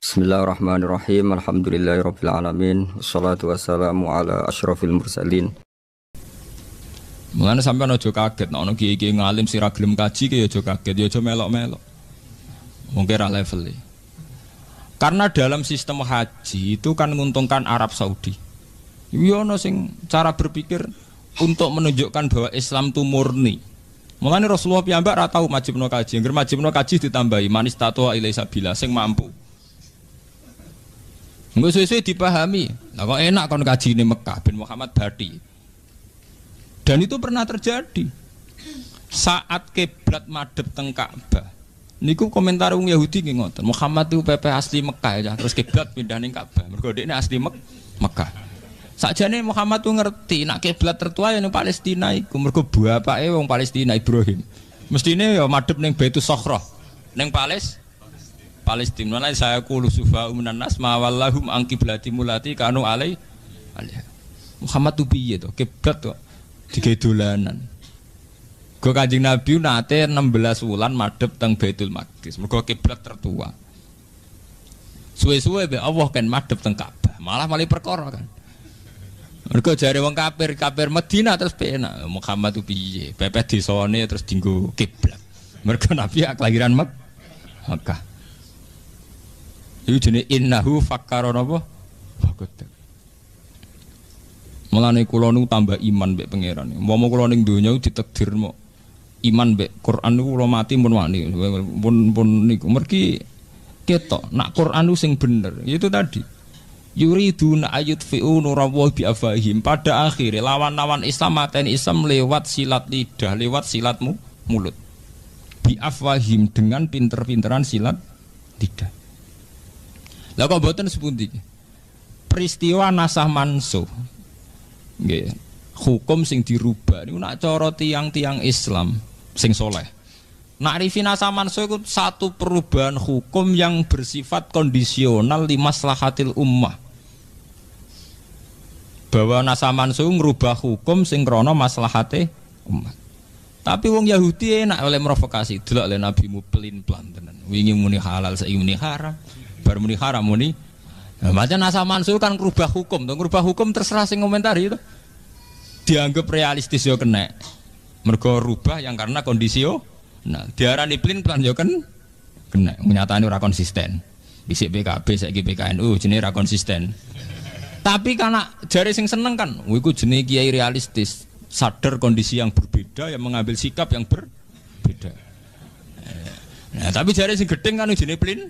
Bismillahirrahmanirrahim. Alhamdulillahirabbil alamin. Wassalatu wassalamu ala asyrafil mursalin. Mulane sampean aja kaget nek ana kiai-kiai ngalim sira gelem kaji ki aja kaget, ya aja melok-melok. Mungkin ra level. Karena dalam sistem haji itu kan menguntungkan Arab Saudi. Yo ono sing cara berpikir untuk menunjukkan bahwa Islam itu murni. Mulane Rasulullah piyambak ra tau majibno kaji, ngger majibno kaji ditambahi manis tatua ilai sabila sing mampu. Engko suwe-suwe dipahami. Lah kok enak kon kaji di Mekah bin Muhammad Bati. Dan itu pernah terjadi. Saat kiblat madhep teng Ka'bah. Niku komentar wong Yahudi nggih ngoten. Muhammad itu pepe asli Mekah ya, terus kiblat pindah ning Ka'bah. Mergo dekne asli Mekah. Sakjane Muhammad tuh ngerti nek kiblat tertua ya ning Palestina iku. Mergo bapake wong Palestina Ibrahim. Mestine ya madhep ning Baitus Sokhrah. Ning Palestina. Mulai saya qulu sufa minan nas ma wallahum an qiblati mulati kanu alai. Muhammad tuh piye to? Kiblat kok digawe dolanan. Go Kanjeng Nabi nate 16 wulan madhep teng Baitul Maqdis. Mergo kiblat tertua. Suwe-suwe be Allah kan madhep teng Ka'bah. Malah perkara kan. Mergo jare wong kafir Madinah terus penak. Muhammad tuh piye? Pepeh desane terus dienggo kiblat. Mergo Nabi kelahiran Mekah. Itu jenis innahu fakkara napa? Fakodak. Mulane kula nu tambah iman mbek pangeran. Umpama kula ning donya ditakdir mo iman mbek Quran niku kula mati mun wani. Pun niku mergi ketok nak Quran sing bener. Itu tadi. Yuriduna ayutfi'u nurallahi bi afahim. Pada akhirnya lawan-lawan Islam mateni Islam lewat silat lidah, lewat silatmu mulut. Bi afahim dengan pinter-pinteran silat lidah. Lah kok mboten sepundi? Peristiwa nasah mansuh. Nggih. Hukum sing dirubah niku nak cara tiang-tiang Islam sing soleh. Nak rifi nasah mansuh itu satu perubahan hukum yang bersifat kondisional li maslahatil ummah. Bahwa nasah mansuh ngrubah hukum sing krana maslahate umat. Tapi wong Yahudi enak oleh provokasi, delok le nabimu pelin-pelan tenan. Wingi muni halal saiki muni haram. Baru muni haram muni. Nah, macam nasah mansuh kan ngrubah hukum, to ngrubah hukum terserah sing komentari itu. Dianggap realistis yo kena. Mergo rubah yang karena kondisio. Nah, diarani pelin-pelan yo kan kena. Nyatane ora konsisten. Bisik PKB saiki PKNU jenenge ora konsisten. Tapi karena jare sing seneng kan, iku jenenge kiai realistis, sadar kondisi yang berbeda yang mengambil sikap yang berbeda. Nah, tapi jare sing gedeng kan jenenge pelin.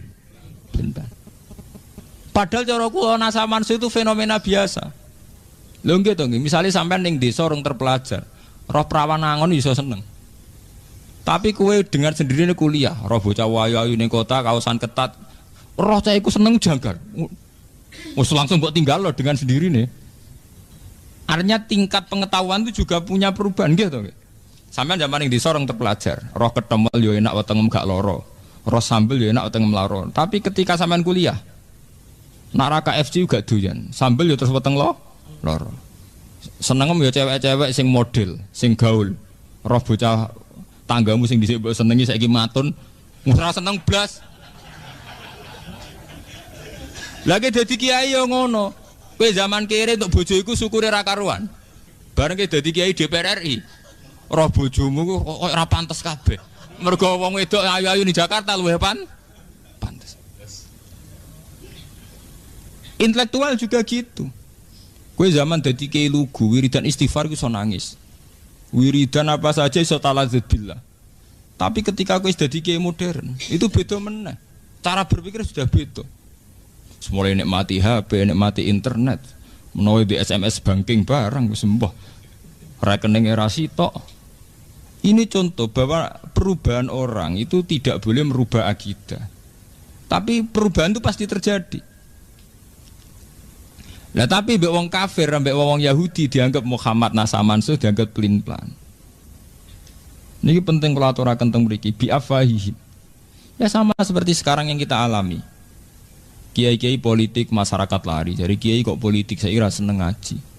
Padahal cara kula nasah mansuh itu fenomena biasa. Lho nggih to nggih, misale sampean ning desa orang terpelajar, roh prawan angon iso seneng. Tapi kowe dengar sendirine kuliah, roh bocah wayu-ayu ning kota kaosan ketat, roh cah iku seneng janggal. Wes langsung mbok tinggal loh dengan sendirine. Artinya tingkat pengetahuan itu juga punya perubahan nggih to nggih. Sampean zaman ning desa orang terpelajar, roh ketemel yo enak wetengem gak loro. Roh sambel ya enak weteng melaro. Tapi ketika sampean kuliah, nak KFC juga doyan. Sambel ya terus weteng loro. Senengem ya cewek-cewek sing model, sing gaul. Roh bocah tanggamu sing dhisik mbok senengi saiki matun, ora seneng blas. Lagi dadi kiai yo ngono. Kowe zaman kere untuk bojo iku syukure ra karuan. Bareng ke dadi kiai DPR RI. Roh bojomu kok ora pantes kabeh. Mergo wong wedok ayu-ayu di Jakarta luwih pantes. Intelektual juga gitu. Kowe zaman dadi kiai lugu, wiridan istighfar ku iso nangis. Wiridan apa saja iso taladzud billah. Tapi ketika kowe dadi kiai modern, itu beda meneh. Cara berpikir sudah beda. Semulai nikmati HP, nikmati internet, menawa di SMS banking barang wis mbah. Rekening era sitok. Ini contoh bahwa perubahan orang itu tidak boleh merubah akidah. Tapi perubahan itu pasti terjadi. Nah tapi mbek wong kafir, mbek wong Yahudi dianggap Muhammad nasah mansuh dianggap pelin-pelan. Niki penting kula aturaken teng mriki bi afahihim. Ya sama seperti sekarang yang kita alami. Kiai-kiai politik masyarakat lari. Jadi kiai kok politik saya kira seneng ngaji.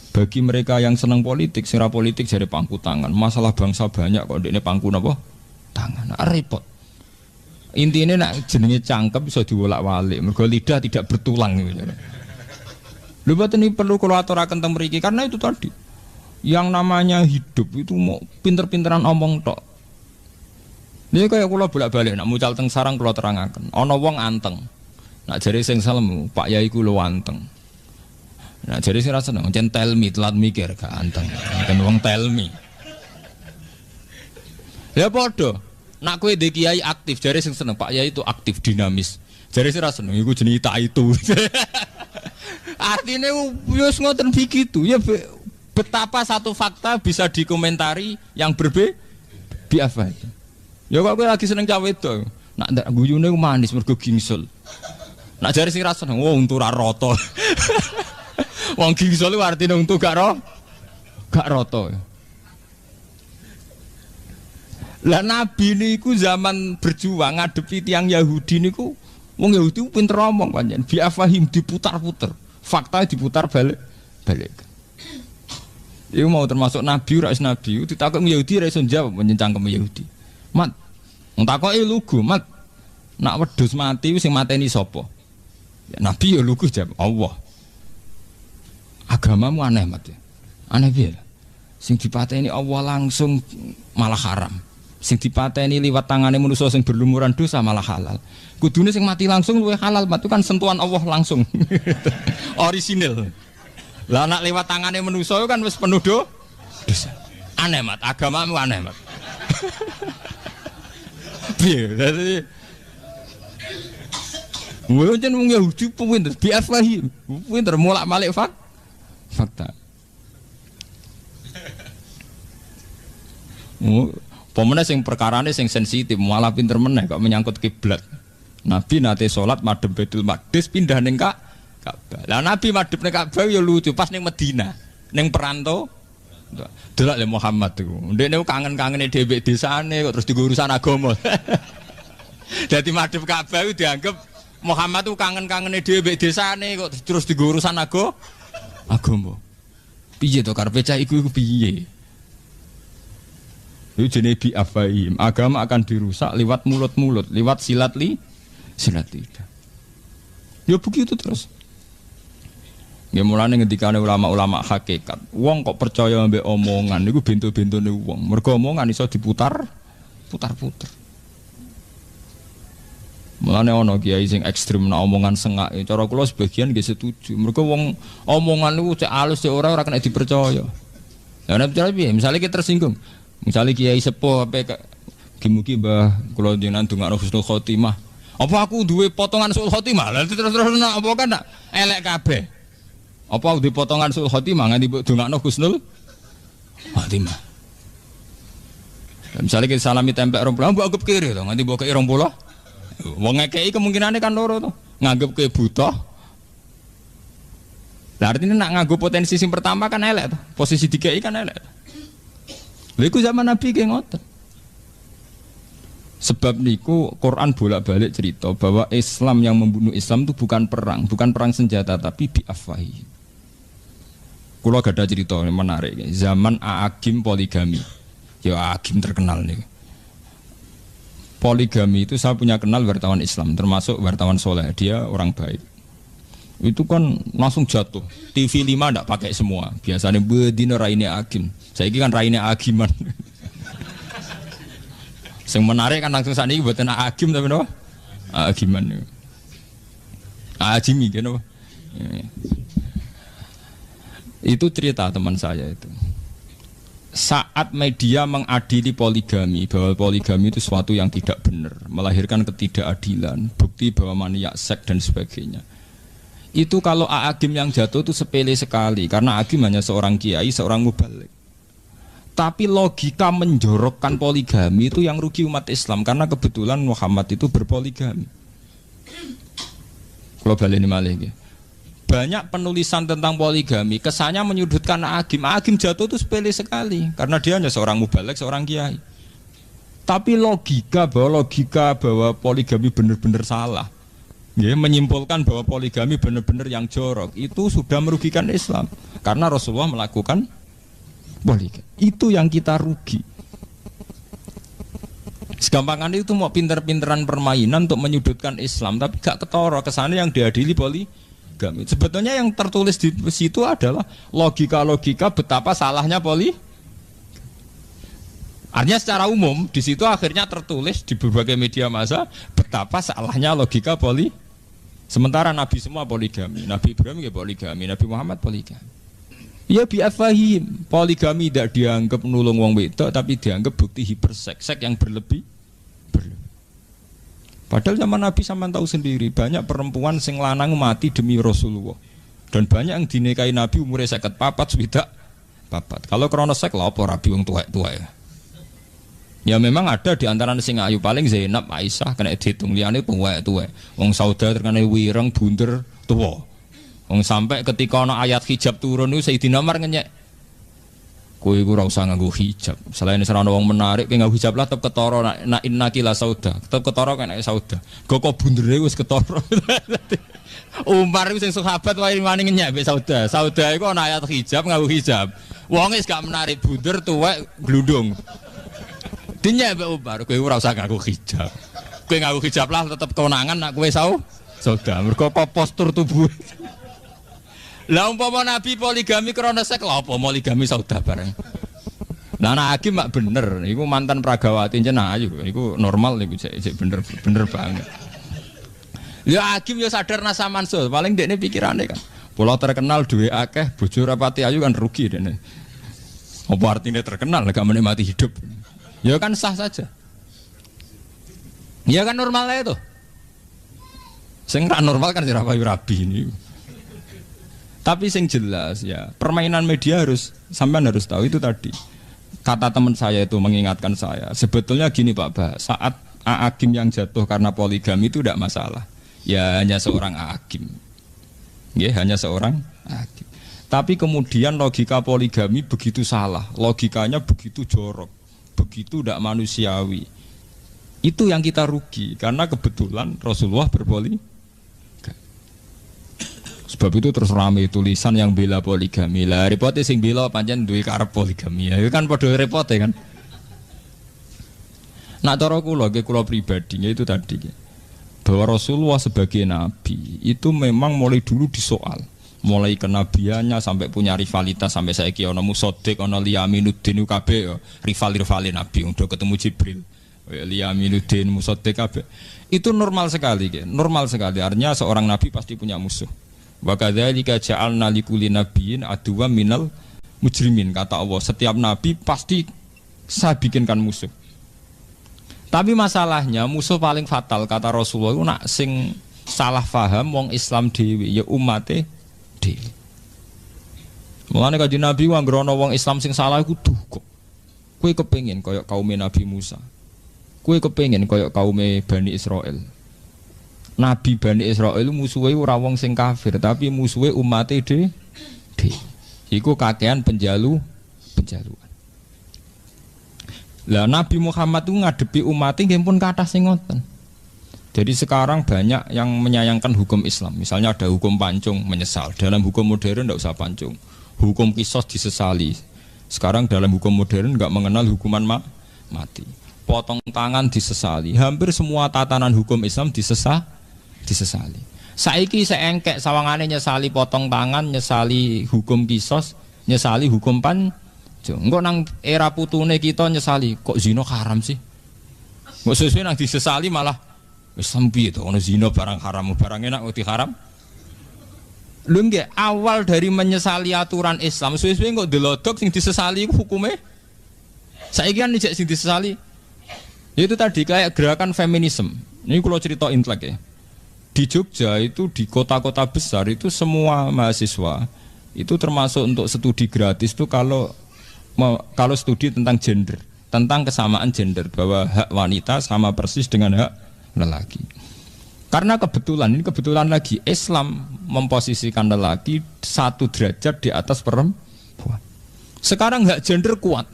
Bagi mereka yang senang politik, sira politik jadi pangku tangan. Masalah bangsa banyak kok ndekne pangku napa? Tangan. Repot. Intinya nak jenenge cangkem bisa diwolak-walik, mergo lidah tidak bertulang gitu. Lha boten ini perlu kula aturaken teng mriki karena itu tadi. Yang namanya hidup itu mau pinter-pinteran omong tok. Ini kayak kula bolak-balik nak mucal teng sarang kula terangaken. Ana wong anteng. Nak jare sing salemu, Pak Yai ku lho anteng. Nak jare sing ra seneng, jen tell me telat mikir gak anteng. Kan wong tell me. Ya padha. Nak kowe ndek kiai aktif, jare sing seneng Pak Yai itu aktif, dinamis. Jare sing ra seneng iku jenenge tak itu. Artinya wis ngoten begitu. Ya betapa satu fakta bisa dikomentari yang berbeda. Ya kok kowe lagi seneng cawe wedok. Nak ndak guyune manis mergo gingsul. Nak jare sing ra seneng, oh untu ra rata. Wong gingsul ku artine untu gak rata. Lah Nabi niku zaman berjuang ngadepi tiang Yahudi niku wong Yahudi pinter omong pancen. Biafahim diputar-putar. Fakta diputar balik. Iku mau termasuk Nabi ora is Nabi, ditakok Yahudi ra iso njawab mencangkem Yahudi. Mat, ngtakoki lugu, Mat. Nak wedhus mati sing mateni sapa? Ya, Nabi ya lugu jawab, Allah. Agamamu aneh, Mat. Aneh piye? Sing dipateni Allah langsung malah haram. Sing dipateni liwat tangane manusa sing berlumuran dosa malah halal. Kudune sing mati langsung luwih halal, Mat. Itu kan sentuhan Allah langsung. Orisinil. Lah nak lewat tangane manusa kan wis penuh dosa. Aneh, Mat. Agamamu aneh, Mat. Piye? Dadi wong wong Yahudi pinter, biafahi. Pinter molak-malik fakta. Pemene sing perkarane sing sensitif malah pinter meneh kok menyangkut kiblat. Nabi nate salat madhep Baitul Maqdis pindah ning Ka'bah. Lah Nabi madhep ning Ka'bah ya lucu pas ning Madinah, ning perantau. Delok le Muhammad iku. Ndekne kangen-kangene dhewe desane kok terus digo urusan agama. Dadi madhep Ka'bah iku dianggap Muhammad tuh kangen-kangene dhewe desane kok terus digo urusan agama. Piye to karepe cah iku piye? Itu jenis bi'afaim. Agama akan dirusak lewat mulut-mulut, lewat silat lidah. Ya begitu terus. Ya mulane ngendikane ulama-ulama hakikat, wong kok percaya mbek omongan niku bento-bentone wong. Mergo omongan iso putar. Mulane ana kiai sing ekstrem nek omongan sengak. Cara kula sebagian nggih setuju. Mergo wong omongan niku cek alus cek ora kena dipercaya. Lah nek cara piye? Misale kita tersinggung. Misale kiai sepuh ape mugi Mbah kula jenengan ndongakno husnul khotimah. Apa aku duwe potongan husnul khotimah? Lah terus apa kan nak elek kabeh. Apa duwe potongan husnul khotimah nganti mbok ndongakno husnul khotimah. Misale kita salami templek 20, mbok anggap kiri to, nganti mbok kei 20. Wong ngekeki kemungkinane kan loro to. Nganggep ke buta. Lah artinya nak nganggo potensi sing pertama kan elek to. Posisi dikei kan elek. Lha iku zaman Nabi ki ngoten. Sebab niku Quran bolak-balik cerita bahwa Islam yang membunuh Islam itu bukan perang senjata tapi bi'afwahi. Kula gadah cerita menarik. Zaman Aagim poligami. Ya Aagim terkenal nih. Poligami itu saya punya kenal wartawan Islam, termasuk wartawan soleh. Dia orang baik. Itu kan langsung jatuh. TV 5 ndak pakai semua. Biasanya bedino raine Aagim. Saiki kan raine Aagiman. Yang menarik kan langsung saat ini buatan Aagim tapi no Aagiman nih. Aagimi kan no. Itu cerita teman saya itu. Saat media mengadili poligami, bahwa poligami itu sesuatu yang tidak benar, melahirkan ketidakadilan, bukti bahwa maniak seks dan sebagainya. Itu kalau Aagim yang jatuh itu sepele sekali, karena Aagim hanya seorang kiai, seorang mubalik. Tapi logika menjorokkan poligami itu yang rugi umat Islam, karena kebetulan Muhammad itu berpoligami. Kalau balik ini malih ya. Banyak penulisan tentang poligami kesannya menyudutkan Aagim. Aagim jatuh itu sepele sekali karena dia hanya seorang mubalek, seorang kiai. Tapi logika bahwa poligami benar-benar salah, ya, menyimpulkan bahwa poligami benar-benar yang jorok, itu sudah merugikan Islam karena Rasulullah melakukan poligami. Itu yang kita rugi. Segampangan itu mau pinter-pinteran permainan untuk menyudutkan Islam, tapi gak ketara kesannya yang diadili poligami. Sebetulnya yang tertulis di situ adalah logika-logika betapa salahnya artinya secara umum di situ akhirnya tertulis di berbagai media massa betapa salahnya logika sementara Nabi semua poligami, Nabi Ibrahim ya poligami, Nabi Muhammad poligami. Ya bi'afahim, poligami tidak dianggap nulung wong wedok tapi dianggap bukti hiperseks yang berlebih. Padahal zaman Nabi sampean tahu sendiri banyak perempuan sing lanang mati demi Rasulullah dan banyak yang dinikahi Nabi umurnya 54 swidak papat. Kalau krono sek lha apa rabi wong tuwek-tuwek ya. Ya memang ada di antara sing ayu paling Zainab, Aisyah kena dihitung liyane tuwek-tuwek. Wong Sauda terkena wireng bunder tuwa. Wong sampai ketika ana ayat hijab turun niku Sayyidina Umar ngenyek. Kowe iku ora usah nganggo hijab. Selain ora ana wong menarik kowe nganggo hijab lah tetep ketara nak innaki la sauda. Tetep ketara kena sauda. Kok bundere wis ketara. Umar iku sing sahabat wae wani ngenyek mbek sauda. Sauda iku ana ayat hijab nganggo hijab. Wong wis gak menarik bunder tuwek glundung. Dinya Mbak Umar, kowe ora usah nganggo hijab. Kowe nganggo hijab lah tetep kewenangan nak kowe sauda. Mergo postur tubuh. Lah umpama Nabi poligami krana sek lha apa poligami sauda bareng. Lah anak hakim mak bener, iku mantan pragawati jeneng ayu, iku normal iku sik bener banget. Ya hakim ya sadar nasa mansul, paling dekne pikirane kan. Pulau terkenal duwe akeh, bojo rapati ayu kan rugi dekne. Apa artinya terkenal gak menikmati hidup? Ya kan sah saja. Ya kan normal itu. Sing ra normal kan ora rabi ini. Tapi sing jelas ya, permainan media sampean harus tahu itu tadi. Kata teman saya itu mengingatkan saya, sebetulnya gini Pak Bah, saat hakim yang jatuh karena poligami itu tidak masalah. Ya hanya seorang hakim. Ya, hanya seorang hakim. Tapi kemudian logika poligami begitu salah, logikanya begitu jorok, begitu tidak manusiawi. Itu yang kita rugi karena kebetulan Rasulullah berpoligami. Sebab itu terus rame tulisan yang bela poligami. Lah repote sing bela pancen duwe karep poligami. Ya kan padha repote kan. Nak cara kula pribadinya itu tadi bahwa Rasulullah sebagai nabi itu memang mulai dulu disoal. Mulai kenabiannya sampai punya rivalitas sampai saiki ana Musaddiq, ana Liyaminuddin kabeh rival-rivale nabi udah ketemu Jibril. Liyaminuddin, Musaddiq kabeh. Itu normal sekali, normal sekali. Artinya seorang nabi pasti punya musuh. Wa kadzalika ja'alna likulli nabiyyin aduwwan minal mujrimin, kata Allah. Setiap nabi pasti saya bikinkan musuh. Tapi masalahnya musuh paling fatal kata Rasulullah itu nak sing salah faham wong Islam dhewe ya umate dhewe. Mulane kanjeng Nabi anggere ana wong Islam sing salah iku duka. Kowe kepengin kaya kaum Nabi Musa. Kowe kepengin kaya kaum Bani Israel. Nabi Bani Israel musuhe ora wong sing kafir, tapi musuhe umate dhewe. Iku kakean penjaluan. Lah Nabi Muhammad itu ngadepi umat nggih pun kathah sing ngoten. Jadi sekarang banyak yang menyayangkan hukum Islam. Misalnya ada hukum pancung menyesal. Dalam hukum modern tidak usah pancung. Hukum kisos disesali. Sekarang dalam hukum modern enggak mengenal hukuman mati. Potong tangan disesali. Hampir semua tatanan hukum Islam disesali. Saiki seengkek sawangane nyesali potong tangan, nyesali hukum kisos, nyesali hukum pancung. Engko nang era putune kita nyesali kok zina haram sih. Kok sesuai nang disesali malah wis sampe to ono zina barang haram, barang enak kok diharam. Lho nggih, awal dari menyesali aturan Islam, suwe-suwe kok delodok sing disesali iku hukume. Saiki kan nek sing disesali itu tadi kayak gerakan feminisme. Ini kalau cerita intelek ya. Di Jogja itu di kota-kota besar itu semua mahasiswa itu termasuk untuk studi gratis itu kalau studi tentang gender, tentang kesamaan gender bahwa hak wanita sama persis dengan hak lelaki. Karena kebetulan lagi Islam memposisikan lelaki 1 derajat di atas perempuan. Sekarang hak gender kuat.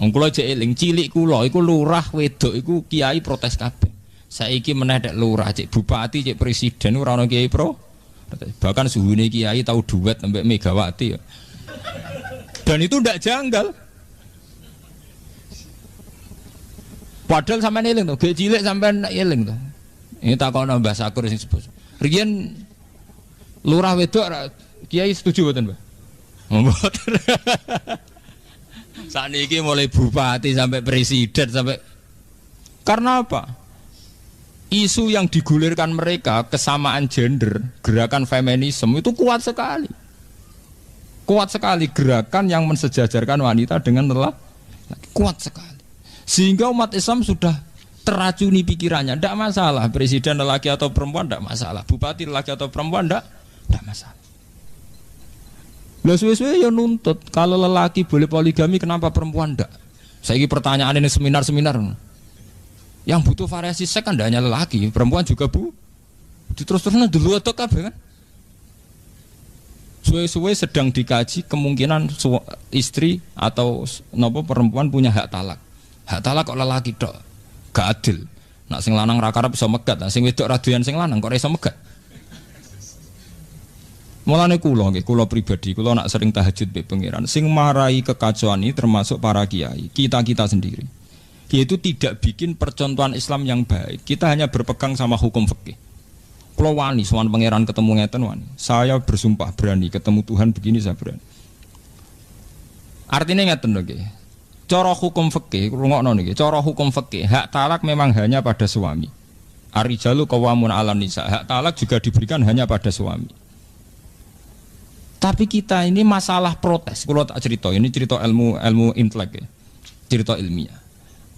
Wong kula jek eling cilik kula iku lurah wedok iku kiai protes kabeh. Saiki meneh dek lurah, cek bupati, cek presiden ora ono kiai pro. Bahkan suhune kiai tahu duet sampai Megawati ya. Dan itu ndak janggal. Padahal sampean eling to, gek cilik sampean eling to. Ini takono Mbah Sakur sing sebut. Riyen lurah wedok kiai setuju mboten, Mbah? Mboten. Sakniki mulai bupati sampai presiden sampai karena apa? Isu yang digulirkan mereka kesamaan gender, gerakan feminisme itu kuat sekali. Kuat sekali gerakan yang mensejajarkan wanita dengan lelaki. Kuat sekali. Sehingga umat Islam sudah teracuni pikirannya, tidak masalah presiden lelaki atau perempuan, tidak masalah bupati lelaki atau perempuan, tidak masalah. Lah suwe-suwe ya nuntut kalau lelaki boleh poligami kenapa perempuan tidak? Saya ini pertanyaan ini seminar-seminar. Yang butuh variasi seks kan tidak hanya lelaki, perempuan juga bu. Terus-terusnya dulu atau kabeh kan? Suwe-suwe sedang dikaji kemungkinan istri atau nopo perempuan punya hak talak. Hak talak kok lelaki dok? Gak adil. Nak sing lanang ra karep iso megat, nak sing wedok ra doyan sing lanang kok ora iso megat. Mulane kula pribadi, kula nak sering tahajud be pangeran, sing marai kekacauan ini termasuk para kiai, kita sendiri. Yaitu tidak bikin percontohan Islam yang baik. Kita hanya berpegang sama hukum fikih. Kula wani sowan pangeran ketemu ngeten wani. Saya bersumpah berani ketemu Tuhan begini saya berani. Artinya ngeten lho nggih. Cara hukum fikih, rungokno niki, cara hukum fikih, hak talak memang hanya pada suami. Ar-rijalu qawwamun 'alan nisa. Hak talak juga diberikan hanya pada suami. Tapi kita ini masalah protes. Kalau tak cerita, ini cerita ilmu intelek ya. Cerita ilmiah.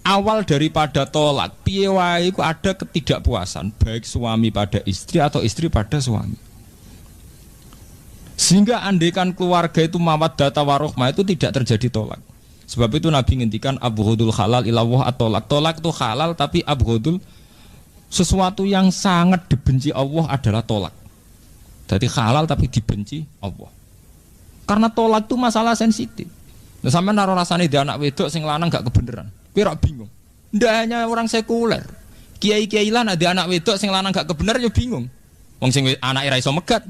Awal daripada tolak, piye wae iku ada ketidakpuasan baik suami pada istri atau istri pada suami. Sehingga andaikan keluarga itu mawaddah warahmah itu tidak terjadi tolak. Sebab itu Nabi ngendikan abghadul halal ilawah at-tolak. Tolak itu halal tapi abghadul sesuatu yang sangat dibenci Allah adalah tolak. Jadi halal tapi dibenci Allah. Karena tolak itu masalah sensitif. Nah, sampai naruh rasanya di anak wedok sing lanang gak kebenaran. Kira bingung. Ndak hanya orang sekuler. Kiai-kiai lan ada anak wedok sing lanang gak kebenaran ya bingung. Wong sing anak ora iso megat.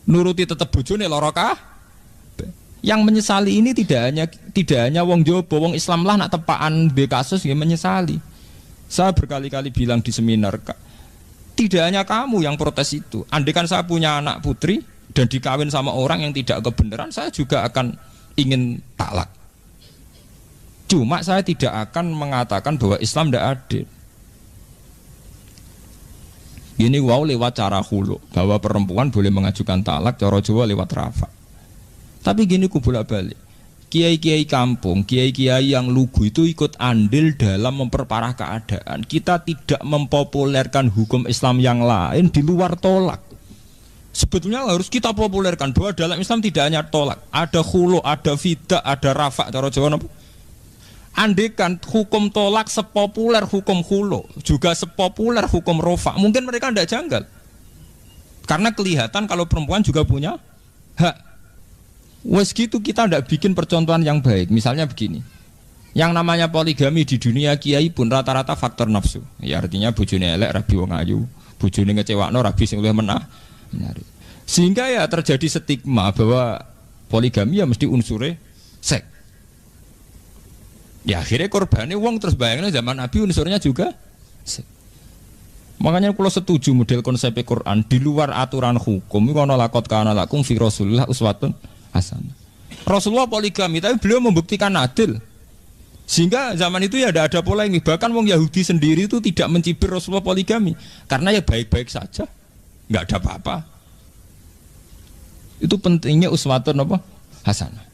Nuruti tetep bojone lara kabeh. Yang menyesali ini tidak hanya wong Jawa, wong Islam lah nak tepaan be kasus ya menyesali. Saya berkali-kali bilang di seminar, tidak hanya kamu yang protes itu. Andaikan saya punya anak putri dan dikawin sama orang yang tidak kebenaran, saya juga akan ingin talak. Cuma saya tidak akan mengatakan bahwa Islam tidak adil. Ini wow lewat cara hulu, bahwa perempuan boleh mengajukan talak, cara Jawa lewat rafa. Tapi gini ku bolak-balik. Kiai-kiai kampung, kiai-kiai yang lugu itu ikut andil dalam memperparah keadaan. Kita tidak mempopulerkan hukum Islam yang lain di luar tolak. Sebetulnya harus kita populerkan bahwa dalam Islam tidak hanya tolak, ada khulu, ada fidah, ada rafa. Cara Jawa apa? Andaikan hukum tolak sepopuler hukum khulu, juga sepopuler hukum rafa, mungkin mereka tidak janggal. Karena kelihatan kalau perempuan juga punya hak. Wes gitu kita tidak bikin percontohan yang baik. Misalnya begini, yang namanya poligami di dunia kiai pun rata-rata faktor nafsu. Ya artinya bojone elek rabi wong ayu, bojone ngecewakno rabi sing luwih menarik. Sehingga ya terjadi stigma bahwa poligami ya mesti unsure seks. Ya akhirnya korbannya wong terus bayangnya zaman Nabi unsurnya juga seks. Makanya kalau setuju model konsep Quran di luar aturan hukum, itu ana laqad kana lakum fi Rasulillah uswatun hasanah. Rasulullah poligami tapi beliau membuktikan adil. Sehingga zaman itu ya tidak ada polemik. Bahkan wong Yahudi sendiri itu tidak mencibir Rasulullah poligami karena ya baik-baik saja, nggak ada apa-apa. Itu pentingnya uswatun apa? Hasanah.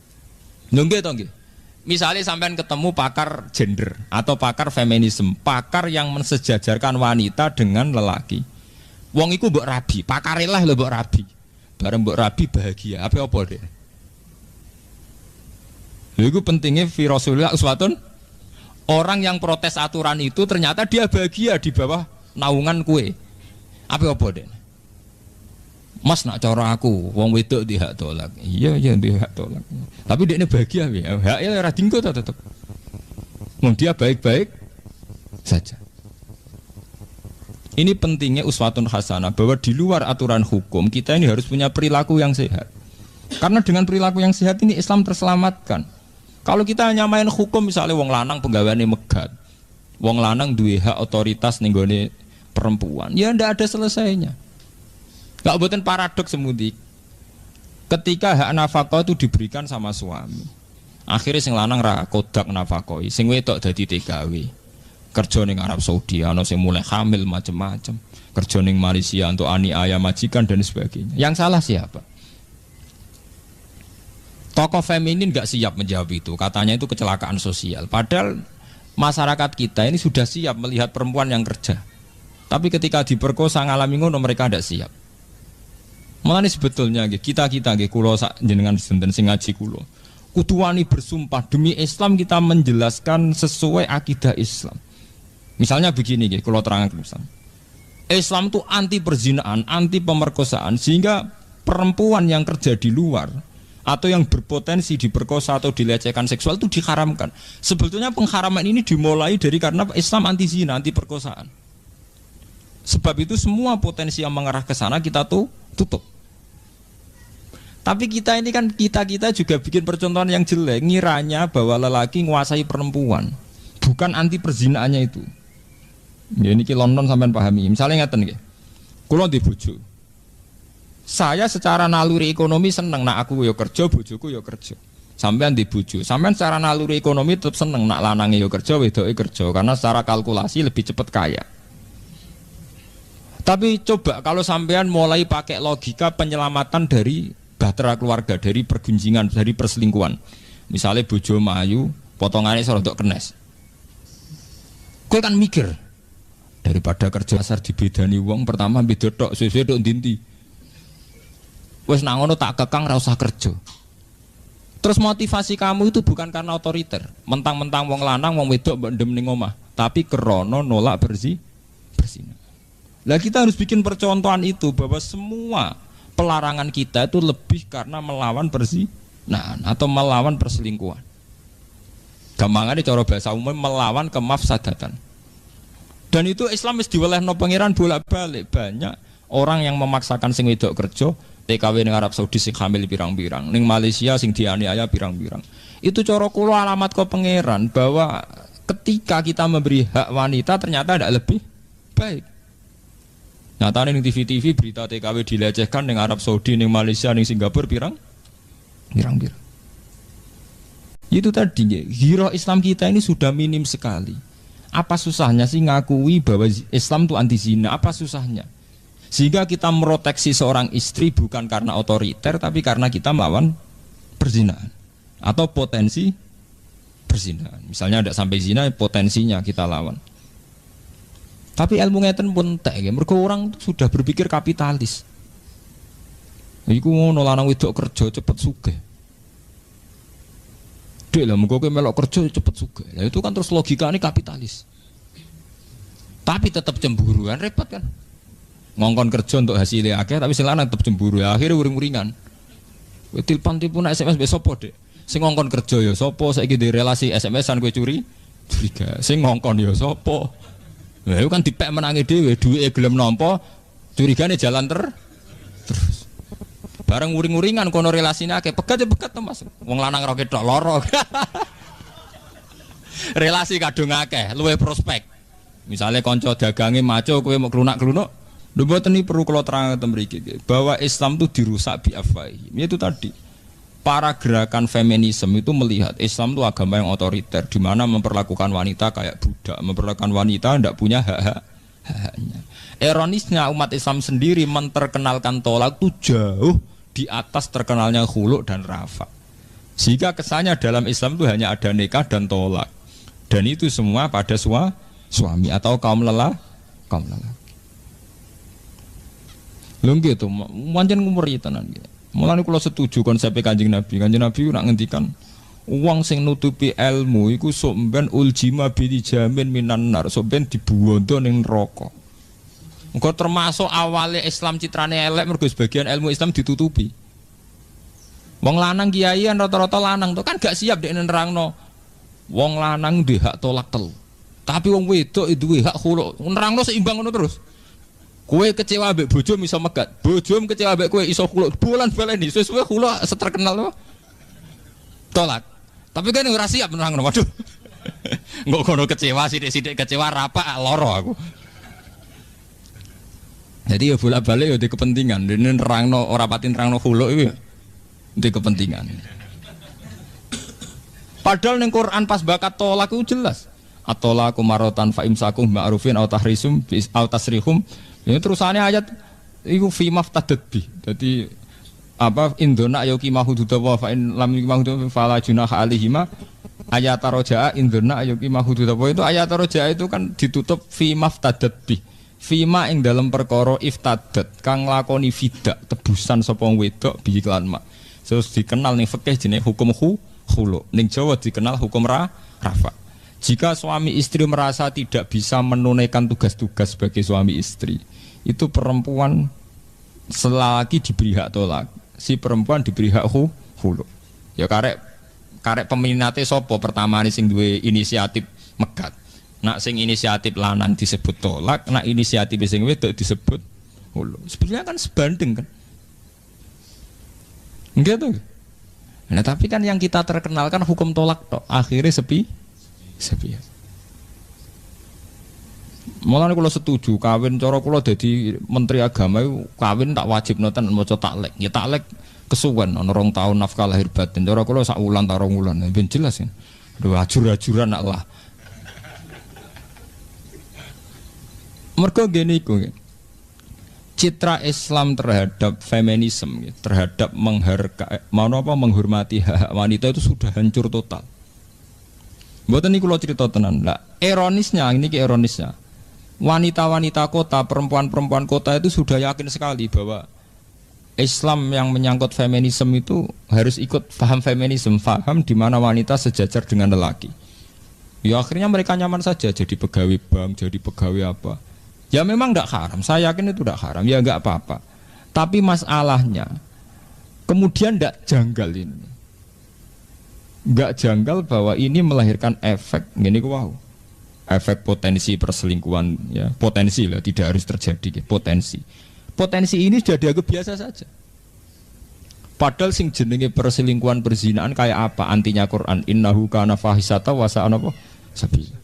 Nggih to nggih. Misalnya sampean ketemu pakar gender atau pakar feminisme, pakar yang mensejajarkan wanita dengan lelaki. Wong iku mbok rabi, pakarilah lho mbok rabi. Bareng mbok rabi bahagia. Apa deh? Itu pentingnya fi Rasulillah uswatun. Orang yang protes aturan itu ternyata dia bahagia di bawah naungan kue. Apa deh? Mas nak cara aku, wong wedok di hak tolak. Iya di hak tolak. Tapi dia ini bahagia ya. Haknya ora dinggo tetep. Wong dia baik-baik saja. Ini pentingnya uswatun hasanah bahwa di luar aturan hukum kita ini harus punya perilaku yang sehat. Karena dengan perilaku yang sehat ini Islam terselamatkan. Kalau kita hanya main hukum misalnya wong lanang penggaweane megat, Wong lanang duwe hak otoritas ning gone perempuan. Ya ndak ada selesainya. Gak buatan paradoks semudik. Ketika hak nafkah itu diberikan sama suami, akhirnya sing lanang ra kodak nafkah, sing wedok dadi TKW. Kerja ning Arab Saudi, ana sing mulai hamil macam-macam. Kerja ning Malaysia untuk aniaya majikan dan sebagainya. Yang salah siapa? Tokoh feminin gak siap menjawab itu. Katanya itu kecelakaan sosial. Padahal masyarakat kita ini sudah siap melihat perempuan yang kerja. Tapi ketika diperkosa ngalami ngono mereka tidak siap. Malah ini sebetulnya kita kulo jenengan sinten sing ngaji kulo. Kudu wani bersumpah demi Islam kita menjelaskan sesuai akidah Islam. Misalnya begini kulo terangkan Islam. Islam itu anti perzinaan, anti pemerkosaan sehingga perempuan yang kerja di luar atau yang berpotensi diperkosa atau dilecehkan seksual itu diharamkan. Sebetulnya pengharaman ini dimulai dari karena Islam anti zina, anti perkosaan. Sebab itu semua potensi yang mengarah ke sana kita tuh tutup. Tapi kita ini kan kita juga bikin percontohan yang jelek, ngiranya bahwa lelaki menguasai perempuan, bukan anti perzinaannya itu. Ya ini London sampean pahami. Misalnya ngeten nggih. Kula di bojo. Saya secara naluri ekonomi seneng nak aku ya kerja, bojoku ya kerja. Sampean di bojo. Sampean secara naluri ekonomi tetap seneng nak lanange ya kerja, wedoke kerja karena secara kalkulasi lebih cepat kaya. Tapi coba kalau sampean mulai pakai logika penyelamatan dari bahtera keluarga, dari pergunjingan, dari perselingkuhan. Misalnya bojo mayu, potongannya serodok kenes. Kowe kan mikir daripada kerja asar dibedani wong pertama beda tok, suwe-suwe tok ndi-ndi. Wes nang ngono tak kekang ra usah kerja. Terus motivasi kamu itu bukan karena otoriter, mentang-mentang wong lanang wong wedok mbok ndem ning omah, tapi krana nolak berzina. Lah kita harus bikin percontohan itu bahwa semua pelarangan kita itu lebih karena melawan perzinahan atau melawan perselingkuhan. Gampangane cara bahasa umum melawan kemafsadatan. Dan itu Islam wis diwelehno pangeran bolak-balik. Banyak orang yang memaksakan sing wedok kerja, TKW ning Arab Saudi sing hamil pirang-pirang, ning Malaysia sing dianiaya pirang-pirang. Itu cara kula alamat ke pangeran bahwa ketika kita memberi hak wanita ternyata tidak lebih baik. Nyatane ning TV-TV berita TKW dilecehkan ning Arab Saudi, ning Malaysia, ning Singapura pirang-pirang. Itu tadi hero Islam kita ini sudah minim sekali. Apa susahnya sih ngakui bahwa Islam itu anti zina? Apa susahnya? Sehingga kita meroteksi seorang istri bukan karena otoriter, tapi karena kita melawan perzinahan atau potensi perzinahan. Misalnya ada sampai zina, potensinya kita lawan. Tapi ilmu ngeten pun entek, mergo orang sudah berpikir kapitalis. Iku ngono lanang wedok kerja cepet sugih. Dek lah muga kowe melok kerja cepet sugih. Lah itu kan terus logika ini kapitalis. Tapi tetap cemburuan repot kan. Ngongkon kerja untuk hasilnya akeh tapi sing lanang tetap cemburu. Ya, akhirnya uring-uringan. Kowe tilpon-tilpon SMS mbek sapa, Dek? Sing ngongkon kerja ya sapa? Saiki di relasi SMS-an kowe curiga. Sing ngongkon ya sapa? Lah itu kan dipek menangi dhewe, duwike gelem nampa, curigane jalan terus. Bareng uring-uringan kono relasine akeh, pegat to Mas. Wong lanang ora ketok lara. Relasi kadung akeh, luwih prospek. Misale kanca dagange maco kowe mau klunak-klunuk, lho mboten iki perlu kula terangaken mriki bahwa Islam itu dirusak bi afwahi. Itu tadi. Para gerakan feminisme itu melihat Islam itu agama yang otoriter di mana memperlakukan wanita kayak budak, memperlakukan wanita tidak punya hak-haknya. Ironisnya umat Islam sendiri menterkenalkan tolak itu jauh di atas terkenalnya khulu dan rafa. Sehingga kesannya dalam Islam itu hanya ada nikah dan tolak. Dan itu semua pada suami atau kaum lelaki. Lho gitu, pancen ngumuri tenan gitu. Mulane kula setuju konsep Kanjeng Nabi. Kanjeng Nabi nak ngendikan wong sing nutupi ilmu iku sok ben uljima bi jamin minan nar, sok ben dibuwondo ning neraka. Engko termasuk awale Islam citrane elek mergo sebagian ilmu Islam ditutupi. Wong lanang kiai rata-rata lanang to kan gak siap dek nerangno. Wong lanang duwe hak tolak telu. Tapi wong wedok duwe hak khulu. Nerangno seimbang ngono terus. Kowe kecewa ambek bojo iso megat. Bojomu kecewa ambek kowe iso khulu. Bulan baleni sesuai khulu seterkenal apa? Tolak. Tapi kan ora siap nerangno. Waduh. Engko kono kecewa sithik-sithik kecewa rapak loro aku. Jadi ya bolak-balik ya di kepentingan. Dene nerangno ora pati nerangno khuluk iki di kepentingan. Padahal ning Quran pas bakat tolak itu jelas. Atolaku marotan fa imsakum ma'rufin aw tahrisum aw tasrihum. Ini terusannya ayat iku fi maftadat bi. Dadi apa indona ayuki mahududawa fa in lam yuki fala junaha alaihima ayat roja'a indona ayuki mahududawa itu ayat roja'a itu kan ditutup fi maftadat bi. Fima ing dalam perkara iftadat kang lakoni fidak tebusan sapa wedok bi iklan mak. Terus dikenal ning fikih jenenge hukum khulu. Ning Jawa dikenal hukum rafa. Jika suami istri merasa tidak bisa menunaikan tugas-tugas sebagai suami istri, itu perempuan selagi diberi hak tolak, si perempuan diberi hak khulu. Ya karek peminate sapa pertama sing duwe inisiatif megat. Nak sing inisiatif lanang disebut tolak, nak inisiatif sing wedok disebut khulu. Sebetulnya kan sebanding kan. Gitu. Nah, tapi kan yang kita terkenalkan hukum tolak tok, akhirnya sepi. Mulane kula setuju kawin cara kula dadi menteri agama iku kawin tak wajib noten maca taklek. Ya taklek kesuwen ana 2 tahun nafkah lahir batin. Cara kula sak wulan ta 2 wulan ben jelas ya. Aduh ajur-ajuran nak lah. Mergo ngene iku. Citra Islam terhadap feminisme, terhadap menghormati hak wanita itu sudah hancur total. Mboten niku kula crita tenan. Lah, ironisnya wanita-wanita kota, perempuan-perempuan kota itu sudah yakin sekali bahwa Islam yang menyangkut feminisme itu harus ikut paham feminisme, paham di mana wanita sejajar dengan lelaki. Ya akhirnya mereka nyaman saja jadi pegawai bank, jadi pegawai apa. Ya memang tidak haram, saya yakin itu tidak haram, ya enggak apa-apa. Tapi masalahnya kemudian tidak janggal ini. Enggak janggal bahwa ini melahirkan efek gini wow. Efek potensi perselingkuhan ya, potensi lah tidak harus terjadi potensi. Potensi ini sudah dianggap biasa saja. Padahal sing jenenge perselingkuhan perzinaan kayak apa antinya Quran innahu kana fahisata wa sa'ana apa sabila.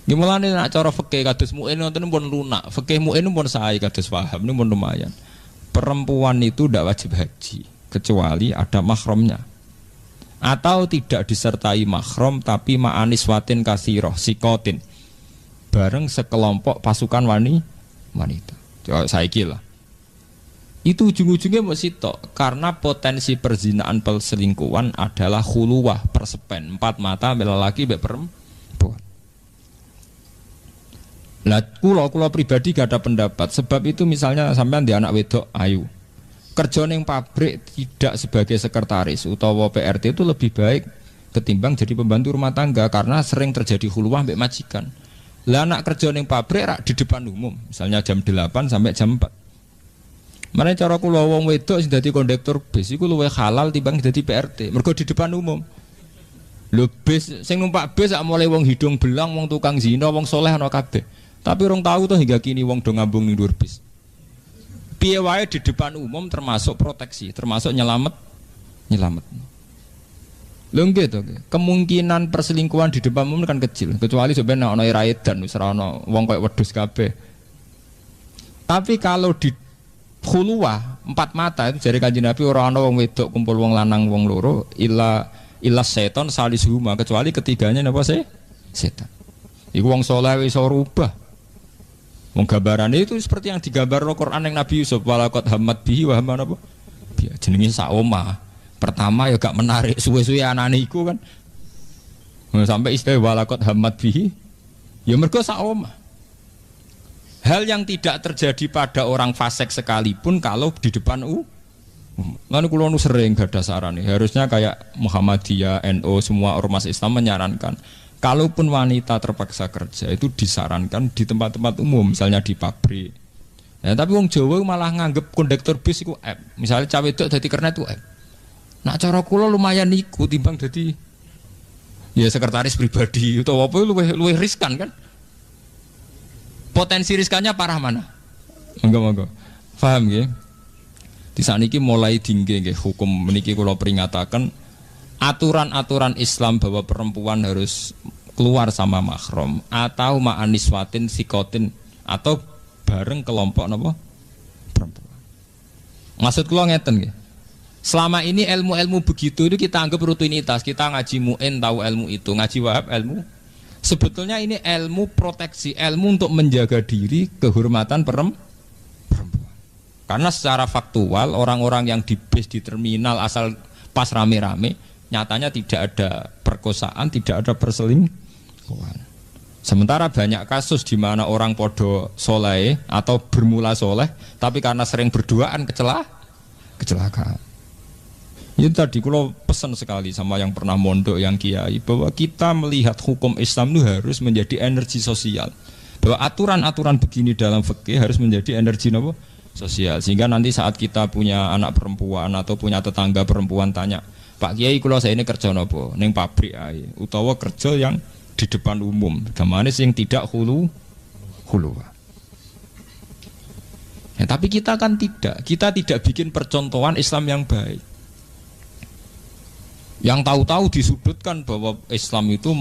Gimana nih nak cara fikih kados mu'in nonton pun lunak, fikih mu'in pun sae kados paham ini pun lumayan. Perempuan itu tidak wajib haji kecuali ada mahramnya atau tidak disertai mahram tapi ma'anis watin kasiroh sikotin bareng sekelompok pasukan wanita. Coba saya kira itu ujung-ujungnya mesti tok karena potensi perzinaan perselingkuhan adalah khuluwah persepen 4 mata lelaki mbek perempuan. Lah kula pribadi gak ada pendapat sebab itu misalnya sampean di anak wedok ayu kerja ning pabrik tidak sebagai sekretaris utawa PRT itu lebih baik ketimbang jadi pembantu rumah tangga karena sering terjadi khuluwah mbek majikan. Lah anak kerja ning pabrik rak di depan umum, misalnya jam 8 sampai jam 4. Mane cara kula wong wedok sing dadi kondektur bis iku luwih halal timbang dadi PRT, mergo di depan umum. Lho bis sing numpak bis sak mulai wong hidung belang, wong tukang zina, wong soleh ana kabeh. Tapi orang tahu tuh hingga kini wong do ngambung ning dhuwur bis. Piye wae di depan umum termasuk proteksi, termasuk nyelamet. Lho gitu. Kemungkinan perselingkuhan di depan umum kan kecil, kecuali sebenarnya ana ira edan wis ora ana wong koyo wedhus kabeh. Tapi kalau di khuluwah 4 mata itu jare Kanjeng Nabi ora ana wong wedok kumpul wong lanang wong loro illa seton salisuhuma kecuali ketiganya napa setan. Iku wong saleh iso rubah. Wong gambaran itu seperti yang digambar Al-Qur'an yang Nabi Yusuf walaqad hammat bihi wa hamma napa? Biya jenenge sak omah. Pertama ya gak menarik suwe-suwe anane iku kan. Sampai istilah walaqad hammat bihi ya mergo sak omah. Hal yang tidak terjadi pada orang fasik sekalipun kalau di depan lalu kula nu sering gadah sarane. Harusnya kayak Muhammadiyah, NU semua ormas Islam menyarankan kalaupun wanita terpaksa kerja itu disarankan di tempat-tempat umum, misalnya di pabrik. Ya, tapi wong Jawa malah nganggep kondektur bis iku app. Misalnya cawe wedok dadi kernet itu app. Nak cara kula lumayan iku timbang dadi ya sekretaris pribadi utawa apa luwih riskan kan. Potensi riskannya parah mana? Monggo. Paham nggih? Di saniki mulai tinggi nggih hukum meniki kula peringataken aturan-aturan Islam bahwa perempuan harus keluar sama mahram atau ma'aniswatin sikotin atau bareng kelompok napa perempuan. Maksud kula ngeten nggih. Selama ini ilmu-ilmu begitu itu kita anggap rutinitas. Kita ngaji mu'in tahu ilmu itu, ngaji wahab ilmu. Sebetulnya ini ilmu proteksi, ilmu untuk menjaga diri, kehormatan perempuan. Karena secara faktual orang-orang yang di bis di terminal asal pas rame-rame, nyatanya tidak ada perkosaan, tidak ada perselingkuhan. Sementara banyak kasus di mana orang podo soleh atau bermula soleh, tapi karena sering berduaan kecelakaan. Itu tadi kalau pesan sekali sama yang pernah mondok, yang kiai, bahwa kita melihat hukum Islam itu harus menjadi energi sosial. Bahwa aturan-aturan begini dalam fikih harus menjadi energi apa? Sosial. Sehingga nanti saat kita punya anak perempuan atau punya tetangga perempuan tanya, Pak Kiai kalau saya ini kerja apa? Neng pabrik ae, utawa kerja yang di depan umum. Gamane sing tidak hulu. Ya, tapi kita kan tidak. Kita tidak bikin percontohan Islam yang baik. Yang tahu-tahu disudutkan bahwa Islam itu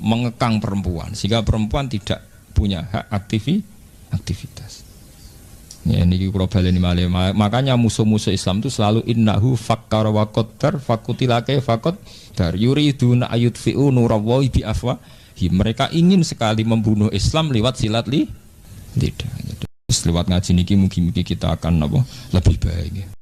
mengekang perempuan sehingga perempuan tidak punya hak aktivitas. Ya ini kalau baleni malih. Makanya musuh-musuh Islam itu selalu innahu fakkara wa qaddar fakutilake fakot dar yuriduna ayutfi'u nurallahi bi afwahihim. Mereka ingin sekali membunuh Islam lewat silat lidah. Lewat ngaji niki mugi-mugi kita akan lebih baik.